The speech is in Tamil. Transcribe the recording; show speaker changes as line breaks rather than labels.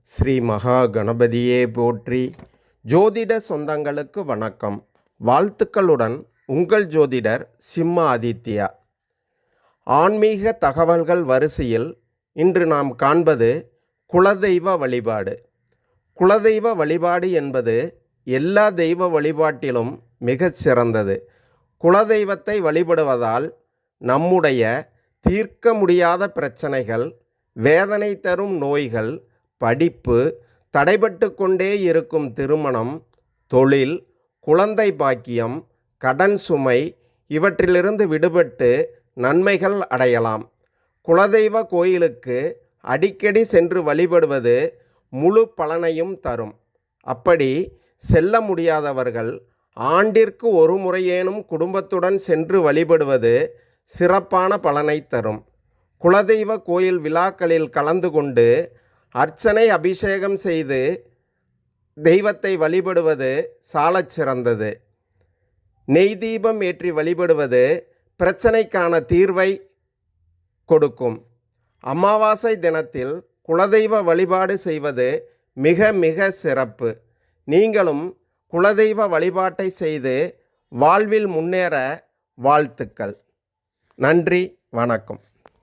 ஸ்ரீ மகா கணபதியே போற்றி. ஜோதிட சொந்தங்களுக்கு வணக்கம். வாழ்த்துக்களுடன் உங்கள் ஜோதிடர் சிம்ம ஆதித்யா. ஆன்மீக தகவல்கள் வரிசையில் இன்று நாம் காண்பது குலதெய்வ வழிபாடு. குலதெய்வ வழிபாடு என்பது எல்லா தெய்வ வழிபாட்டிலும் மிகச் சிறந்தது. குலதெய்வத்தை வழிபடுவதால் நம்முடைய தீர்க்க முடியாத பிரச்சனைகள், வேதனை தரும் நோய்கள், படிப்பு, தடைபட்டு கொண்டே இருக்கும் திருமணம், தொழில், குழந்தை பாக்கியம், கடன் சுமை இவற்றிலிருந்து விடுபட்டு நன்மைகள் அடையலாம். குலதெய்வ கோயிலுக்கு அடிக்கடி சென்று வழிபடுவது முழு பலனையும் தரும். அப்படி செல்ல முடியாதவர்கள் ஆண்டிற்கு ஒரு முறையேனும் குடும்பத்துடன் சென்று வழிபடுவது சிறப்பான பலனை தரும். குலதெய்வ கோயில் விழாக்களில் கலந்து கொண்டு அர்ச்சனை அபிஷேகம் செய்து தெய்வத்தை வழிபடுவது சாலச் சிறந்தது. நெய் தீபம் ஏற்றி வழிபடுவது பிரச்சனைக்கான தீர்வை கொடுக்கும். அமாவாசை தினத்தில் குலதெய்வ வழிபாடு செய்வது மிக மிக சிறப்பு. நீங்களும் குலதெய்வ வழிபாட்டை செய்து வாழ்வில் முன்னேற வாழ்த்துக்கள். நன்றி, வணக்கம்.